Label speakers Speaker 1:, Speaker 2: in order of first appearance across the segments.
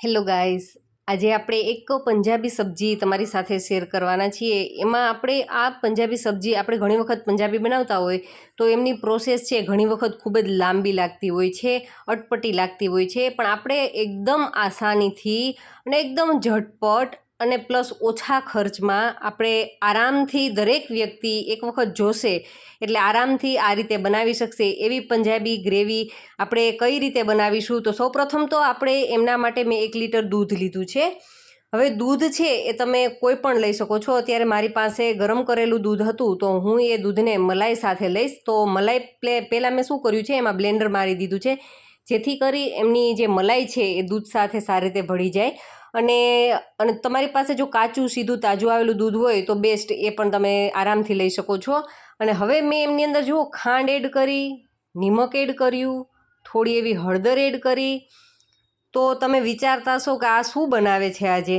Speaker 1: Hello guys, આજે આપણે એક પંજાબી સબ્જી તમારી સાથે શેર કરવાના છીએ. એમાં આપણે આ પંજાબી સબ્જી આપણે ઘણી વખત પંજાબી બનાવતા હોય તો એમની પ્રોસેસ છે ઘણી વખત ખૂબ જ લાંબી લાગતી હોય છે, અટપટી લાગતી હોય છે. પણ આપણે એકદમ આસાનીથી અને એકદમ ઝટપટ અને પ્લસ ઓછા ખર્ચમાં આપણે આરામથી દરેક વ્યક્તિ એક વખત જોશે એટલે આરામથી આ રીતે બનાવી શકશે એવી પંજાબી ગ્રેવી આપણે કઈ રીતે બનાવીશું. તો સૌપ્રથમ તો આપણે એમના માટે મેં 1 લીટર દૂધ લીધું છે. હવે દૂધ છે એ તમે કોઈ પણ લઈ શકો છો. અત્યારે મારી પાસે ગરમ કરેલું દૂધ હતું તો હું એ દૂધને મલાઈ સાથે લઈશ. તો મલાઈ પહેલાં મેં શું કર્યું છે, એમાં બ્લેન્ડર મારી દીધું છે જેથી કરી એમની જે મલાઈ છે એ દૂધ સાથે સારી રીતે ભળી જાય. અને તમારી પાસે જો કાચું સીધું તાજું આવેલું દૂધ હોય તો બેસ્ટ, એ પણ તમે આરામથી લઈ શકો છો. અને હવે મેં એમની અંદર જુઓ ખાંડ એડ કરી, નિમક એડ કર્યું, થોડી એવી હળદર એડ કરી. તો તમે વિચારતા હશો કે આ શું બનાવે છે આજે.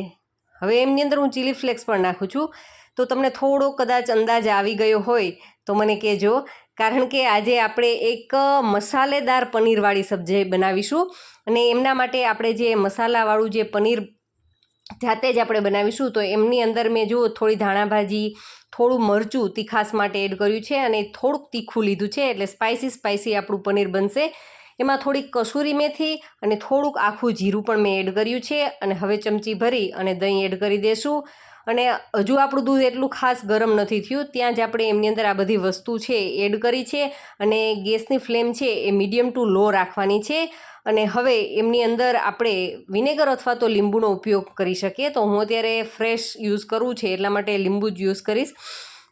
Speaker 1: હવે એમની અંદર હું ચીલી ફ્લેક્સ પણ નાખું છું. તો તમને થોડો કદાચ અંદાજ આવી ગયો હોય તો મને કહેજો, કારણ કે આજે આપણે એક મસાલેદાર પનીરવાળી સબ્જી બનાવીશું. અને એમના માટે આપણે જે મસાલાવાળું જે પનીર જાતે જ આપણે બનાવીશું. તો એમની અંદર મેં જુઓ થોડી ધાણાભાજી, થોડું મરચું તીખાસ માટે એડ કર્યું છે અને થોડુંક તીખું લીધું છે એટલે સ્પાઇસી આપણું પનીર બનશે. એમાં થોડીક કસૂરી મેથી અને થોડુંક આખું જીરું પણ મેં એડ કર્યું છે. અને હવે ચમચી ભરી અને દહીં એડ કરી દઈશું. અને હજુ આપણું દૂધ એટલું ખાસ ગરમ નથી થયું ત્યાં જ આપણે એમની અંદર આ બધી વસ્તુ છે એડ કરી છે. અને ગેસની ફ્લેમ છે એ મીડિયમ ટુ લો રાખવાની છે. અને હવે એમની અંદર આપણે વિનેગર અથવા તો લીંબુનો ઉપયોગ કરી શકીએ. તો હું અત્યારે ફ્રેશ યુઝ કરું છે એટલા માટે લીંબુ જ યુઝ કરીશ.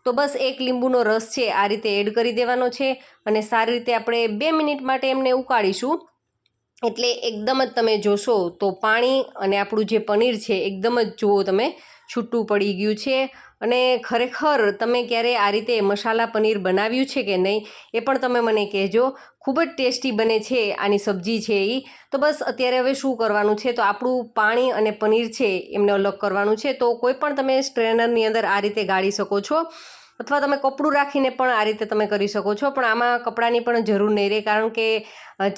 Speaker 1: તો બસ 1 લીંબુનો રસ છે આ રીતે એડ કરી દેવાનો છે. અને સારી રીતે આપણે 2 મિનિટ માટે એમને ઉકાળીશું. એટલે એકદમ જ તમે જોશો તો પાણી અને આપણું જે પનીર છે એકદમ જ જુઓ તમે છૂટું પડી ગયું છે. અને ખરેખર તમે ક્યારે આ રીતે મસાલા પનીર બનાવ્યું છે કે નહીં એ પણ તમે મને કહેજો. ખૂબ જ ટેસ્ટી બને છે આની સબ્જી છે એ. તો બસ અત્યારે હવે શું કરવાનું છે, તો આપણું પાણી અને પનીર છે એમને અલગ કરવાનું છે. તો કોઈ પણ તમે સ્ટ્રેનરની અંદર આ રીતે ગાળી શકો છો અથવા તમે કપડું રાખીને પણ આ રીતે તમે કરી શકો છો. પણ આમાં કપડાની પણ જરૂર નહીં રહે, કારણ કે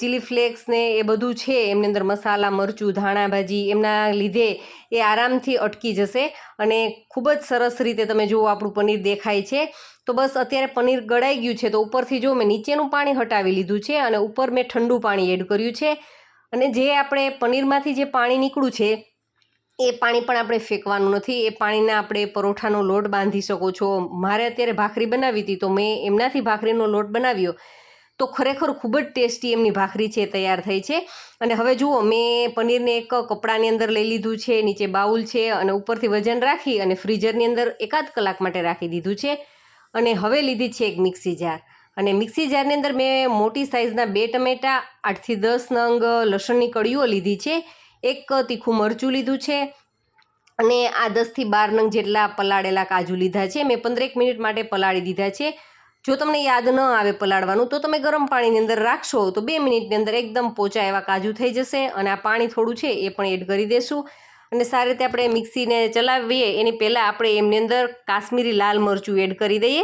Speaker 1: ચીલી ફ્લેક્સ ને એ બધું છે એમની અંદર મસાલા, મરચું, ધાણાભાજી એમના લીધે એ આરામથી અટકી જશે. અને ખૂબ જ સરસ રીતે તમે જુઓ આપણું પનીર દેખાય છે. તો બસ અત્યારે પનીર ગળાઈ ગયું છે તો ઉપરથી જો મેં નીચેનું પાણી હટાવી લીધું છે અને ઉપર મેં ઠંડુ પાણી એડ કર્યું છે. અને જે આપણે પનીરમાંથી જે પાણી નીકળ્યું છે એ પાણી પણ આપણે ફેંકવાનું નથી. એ પાણીના આપણે પરોઠાનો લોટ બાંધી શકો છો. મારે અત્યારે ભાખરી બનાવી હતી તો મેં એમનાથી ભાખરીનો લોટ બનાવ્યો તો ખરેખર ખૂબ જ ટેસ્ટી એમની ભાખરી છે તૈયાર થઈ છે. અને હવે જુઓ મેં પનીરને એક કપડાની અંદર લઈ લીધું છે, નીચે બાઉલ છે અને ઉપરથી વજન રાખી અને ફ્રીઝરની અંદર 1 કલાક માટે રાખી દીધું છે. અને હવે લીધી છે એક મિક્સી જાર. અને મિક્સી જારની અંદર મેં મોટી સાઇઝના 2 ટમેટાં, 8 થી 10 નંગ લસણની કળીઓ લીધી છે, 1 તીખું મરચું લીધું છે અને આ 10 થી 12 નંગ જેટલા પલાળેલા કાજુ લીધા છે. મેં 15 મિનિટ માટે પલાળી દીધા છે. જો તમને યાદ ન આવે પલાળવાનું તો તમે ગરમ પાણીની અંદર રાખશો તો 2 મિનિટની અંદર એકદમ પોચા એવા કાજુ થઈ જશે. અને આ પાણી થોડું છે એ પણ એડ કરી દેશું. અને સારી રીતે આપણે મિક્સીને ચલાવીએ એની પહેલાં આપણે એમની અંદર કાશ્મીરી લાલ મરચું એડ કરી દઈએ.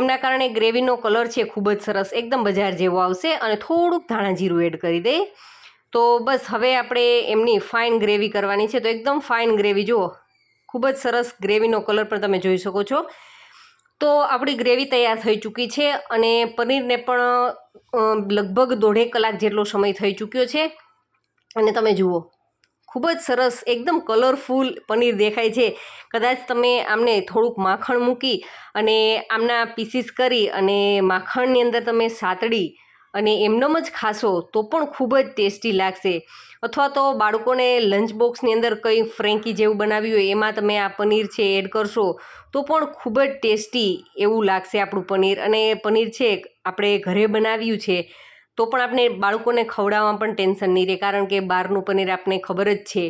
Speaker 1: એમના કારણે ગ્રેવીનો કલર છે ખૂબ જ સરસ એકદમ બજાર જેવો આવશે. અને થોડુંક ધાણા જીરું એડ કરી દઈએ. તો બસ હવે આપણે એમની ફાઇન ગ્રેવી કરવાની છે. તો એકદમ ફાઇન ગ્રેવી જુઓ, ખૂબ જ સરસ ગ્રેવીનો કલર પણ તમે જોઈ શકો છો. તો આપણી ગ્રેવી તૈયાર થઈ ચૂકી છે અને પનીરને પણ લગભગ 1.5 કલાક જેટલો સમય થઈ ચૂક્યો છે. અને તમે જુઓ ખૂબ જ સરસ એકદમ કલરફુલ પનીર દેખાય છે. કદાચ તમે આમને થોડુંક માખણ મૂકી અને આમના પીસીસ કરી અને માખણની અંદર તમે સાતડી અને એમનેમ જ ખાશો તો પણ ખૂબ જ ટેસ્ટી લાગશે. અથવા તો બાળકોને લંચ બોક્સની અંદર કંઈ ફ્રેન્કી જેવું બનાવ્યું હોય એમાં તમે આ પનીર છે એડ કરશો તો પણ ખૂબ જ ટેસ્ટી એવું લાગશે આપણું પનીર. અને પનીર છે આપણે ઘરે બનાવ્યું છે તો પણ આપણે બાળકોને ખવડાવવામાં પણ ટેન્શન નહીં રહે, કારણ કે બહારનું પનીર આપણને ખબર જ છે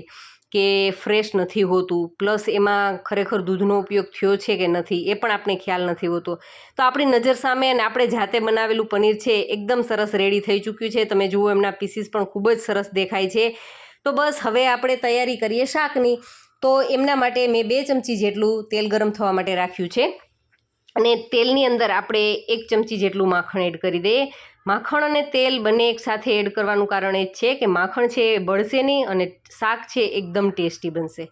Speaker 1: કે ફ્રેશ નથી હોતું, પ્લસ એમાં ખરેખર દૂધનો ઉપયોગ થયો છે કે નથી એ પણ આપણે ખ્યાલ નથી હોતો. તો આપણી નજર સામે અને આપણે જાતે બનાવેલું પનીર છે એકદમ સરસ રેડી થઈ ચૂક્યું છે. તમે જુઓ એમના પીસીસ પણ ખૂબ જ સરસ દેખાય છે. તો બસ હવે આપણે તૈયારી કરીએ શાકની. તો એમના માટે મેં 2 ચમચી જેટલું તેલ ગરમ થવા માટે રાખ્યું છે. અને તેલની અંદર આપણે 1 ચમચી જેટલું માખણ એડ કરી દઈએ. માખણ અને તેલ બંને એકસાથે એડ કરવાનું કારણ એ જ છે કે માખણ છે એ બળશે નહીં અને શાક છે એકદમ ટેસ્ટી બનશે.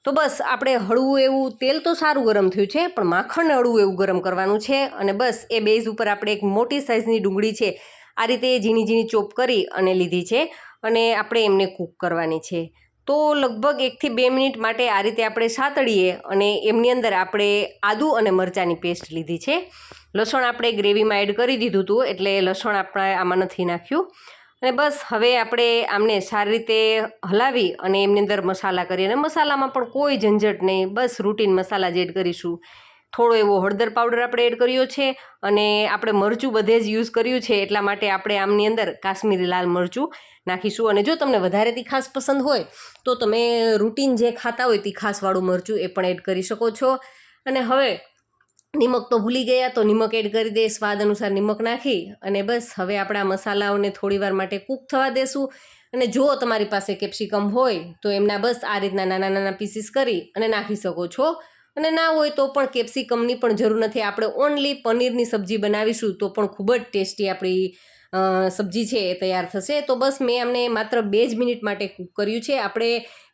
Speaker 1: તો બસ આપણે હળવું એવું, તેલ તો સારું ગરમ થયું છે પણ માખણને હળવું એવું ગરમ કરવાનું છે. અને બસ એ બેઝ ઉપર આપણે એક મોટી સાઇઝની ડુંગળી છે આ રીતે ઝીણી ઝીણી ચોપ કરી અને લીધી છે અને આપણે એમને કૂક કરવાની છે. તો લગભગ 1 થી 2 મિનિટ માટે આ રીતે આપણે સાતળીએ અને એમની અંદર આપણે આદુ અને મરચાંની પેસ્ટ લીધી છે. લસણ આપણે ગ્રેવીમાં એડ કરી દીધું હતું એટલે લસણ આપણે આમાં નથી નાખ્યું. અને બસ હવે આપણે આમને સારી રીતે હલાવી અને એમની અંદર મસાલા કરીએ. અને મસાલામાં પણ કોઈ ઝંઝટ નહીં, બસ રૂટીન મસાલા જ એડ કરીશું. થોડો એવો હળદર પાવડર આપણે એડ કર્યો છે અને આપણે મરચું બધે જ યુઝ કર્યું છે એટલા માટે આપણે આમની અંદર કાશ્મીરી લાલ મરચું નાખીશું. અને જો તમને વધારે તીખાશ પસંદ હોય તો તમે રૂટીન જે ખાતા હોય તીખાશવાળું મરચું એ પણ એડ કરી શકો છો. અને હવે નિમક તો ભૂલી ગયા તો નિમક એડ કરી દે, સ્વાદ અનુસાર નિમક નાખી અને બસ હવે આપણા મસાલાઓને થોડીવાર માટે કૂક થવા દેશું. અને જો તમારી પાસે કેપ્સિકમ હોય તો એમના બસ આ રીતના નાના નાના પીસીસ કરી અને નાખી શકો છો. અને ના હોય તો પણ કેપ્સિકમની પણ જરૂર નથી. આપણે ઓનલી પનીરની સબ્જી બનાવીશું તો પણ ખૂબ જ ટેસ્ટી આપણી સબ્જી છે એ તૈયાર થશે. તો બસ મેં અમને માત્ર 2 જ મિનિટ માટે કૂક કર્યું છે. આપણે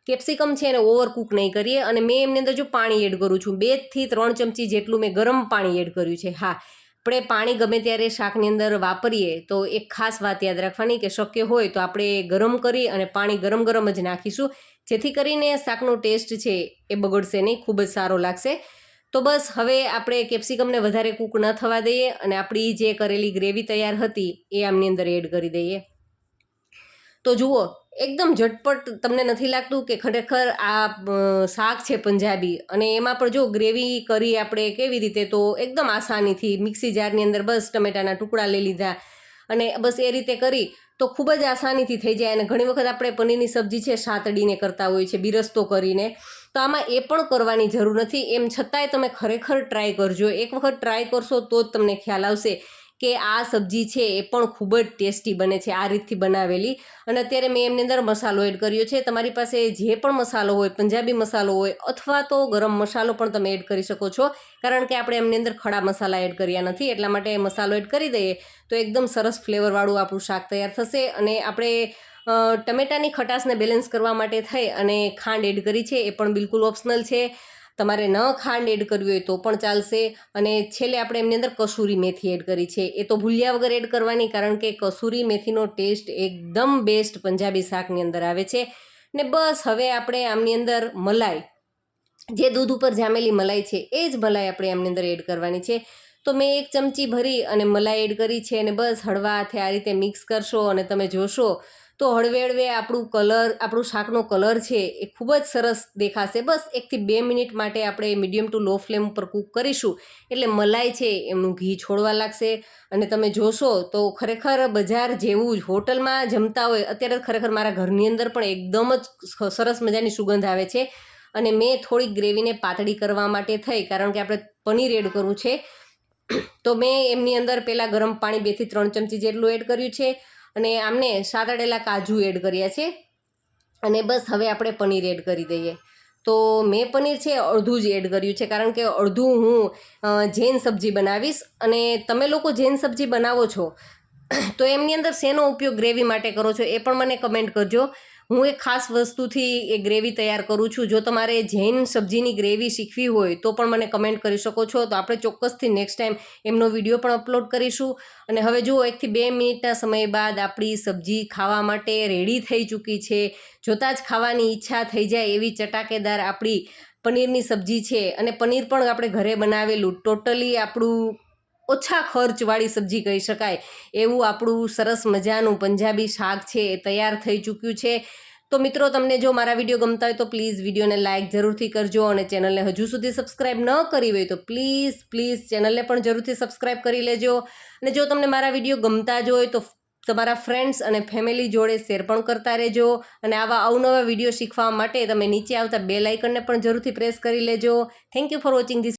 Speaker 1: કેપ્સિકમ છે એને ઓવર કૂક નહીં કરીએ. અને મેં એમની અંદર જો પાણી એડ કરું છું 2 થી 3 ચમચી જેટલું મેં ગરમ પાણી એડ કર્યું છે. હા, આપણે પાણી ગમે ત્યારે શાકની અંદર વાપરીએ તો એક ખાસ વાત યાદ રાખવાની કે શક્ય હોય તો આપણે ગરમ કરી અને પાણી ગરમ ગરમ જ નાખીશું, જેથી કરીને શાકનો ટેસ્ટ છે એ બગડશે નહીં, ખૂબ જ સારો લાગશે. તો બસ હવે આપણે કેપ્સિકમને વધારે કૂક ન થવા દઈએ અને આપણી જે કરેલી ગ્રેવી તૈયાર હતી એ આમની અંદર એડ કરી દઈએ. તો જુઓ એકદમ ઝટપટ, તમને નથી લાગતું કે ખરેખર આ શાક છે પંજાબી? અને એમાં પણ જો ગ્રેવી કરી આપણે કેવી રીતે, તો એકદમ આસાનીથી મિક્સી જારની અંદર બસ ટમેટાના ટુકડા લઈ લીધા અને બસ એ રીતે કરી તો ખૂબ જ આસાનીથી થઈ જાય. અને ઘણી વખત આપણે પનીરની સબ્જી છે સાતડીને કરતા હોય છે, બિરસ્તો કરીને, તો આમાં એ પણ કરવાની જરૂર નથી. એમ છતાંય તમે ખરેખર ટ્રાય કરજો. એક વખત ટ્રાય કરશો તો જ તમને ખ્યાલ આવશે કે આ સબ્જી છે એ પણ ખૂબ જ ટેસ્ટી બને છે આ રીતથી બનાવેલી. અને અત્યારે મેં એમની અંદર મસાલો એડ કર્યો છે. તમારી પાસે જે પણ મસાલો હોય, પંજાબી મસાલો હોય અથવા તો ગરમ મસાલો પણ તમે એડ કરી શકો છો, કારણ કે આપણે એમની અંદર ખડા મસાલા એડ કર્યા નથી એટલા માટે મસાલો એડ કરી દઈએ તો એકદમ સરસ ફ્લેવરવાળું આપણું શાક તૈયાર થશે. અને આપણે ટમેટાની ખટાશને બેલેન્સ કરવા માટે થઈ અને ખાંડ એડ કરી છે, એ પણ બિલકુલ ઓપ્શનલ છે. તમારે ન ખાંડ એડ કરવી હોય તો પણ ચાલશે. અને છેલ્લે આપણે એમની અંદર કસૂરી મેથી એડ કરી છે, એ તો ભૂલ્યા વગર એડ કરવાની, કારણ કે કસૂરી મેથીનો ટેસ્ટ એકદમ બેસ્ટ પંજાબી શાકની અંદર આવે છે. ને બસ હવે આપણે આમની અંદર મલાઈ, જે દૂધ ઉપર જામેલી મલાઈ છે એ જ મલાઈ આપણે આમની અંદર એડ કરવાની છે. તો મેં 1 ચમચી ભરી અને મલાઈ એડ કરી છે અને બસ હળવા હાથે આ રીતે મિક્સ કરશો અને તમે જોશો તો હળવે હળવે આપણું શાકનો કલર છે એ ખૂબ જ સરસ દેખાશે. બસ 1 થી 2 મિનિટ માટે આપણે મીડિયમ ટુ લો ફ્લેમ ઉપર કૂક કરીશું એટલે મલાઈ છે એમનું ઘી છોડવા લાગશે અને તમે જોશો તો ખરેખર બજાર જેવું જ, હોટલમાં જમતા હોય અત્યારે ખરેખર મારા ઘરની અંદર પણ એકદમ જ સરસ મજાની સુગંધ આવે છે. અને મેં થોડીક ગ્રેવીને પાતળી કરવા માટે થઈ, કારણ કે આપણે પનીર એડ કરવું છે, તો મેં એમની અંદર પહેલાં ગરમ પાણી 2 થી 3 ચમચી જેટલું એડ કર્યું છે અને આમને સાતળેલા કાજુ એડ કર્યા છે. અને બસ હવે આપણે પનીર એડ કરી દઈએ. તો મેં પનીર છે અડધું જ એડ કર્યું છે, કારણ કે અડધું હું જૈન સબ્જી બનાવીશ. અને તમે લોકો જૈન સબ્જી બનાવો છો તો એમની અંદર શેનો ઉપયોગ ગ્રેવી માટે કરો છો એ પણ મને કમેન્ટ કરજો. હું એક ખાસ વસ્તુથી એ ગ્રેવી તૈયાર કરું છું. જો તમારે જૈન સબ્જીની ગ્રેવી શીખવી હોય તો પણ મને કમેન્ટ કરી શકો છો, તો આપણે ચોક્કસથી નેક્સ્ટ ટાઈમ એમનો વિડીયો પણ અપલોડ કરીશું. અને હવે જુઓ 1 થી 2 મિનિટના સમય બાદ આપણી સબ્જી ખાવા માટે રેડી થઈ ચૂકી છે. જોતાં જ ખાવાની ઈચ્છા થઈ જાય એવી ચટાકેદાર આપણી પનીરની સબ્જી છે. અને પનીર પણ આપણે ઘરે બનાવેલું, ટોટલી આપણું ઓછા ખર્ચવાળી સબ્જી કહી શકાય એવું આપણું સરસ મજાનું પંજાબી શાક છે એ તૈયાર થઈ ચૂક્યું છે. તો મિત્રો, તમને જો મારા વિડીયો ગમતા હોય તો પ્લીઝ વિડીયોને લાઇક જરૂરથી કરજો અને ચેનલને હજુ સુધી સબસ્ક્રાઈબ ન કરી હોય તો પ્લીઝ ચેનલને પણ જરૂરથી સબસ્ક્રાઈબ કરી લેજો. અને જો તમને મારા વિડીયો ગમતા જ હોય તો તમારા ફ્રેન્ડ્સ અને ફેમિલી જોડે શેર પણ કરતા રહેજો. અને આવા અવનવા વિડીયો શીખવા માટે તમે નીચે આવતા બેલ આઇકનને પણ જરૂરથી પ્રેસ કરી લેજો. Thank you for watching this.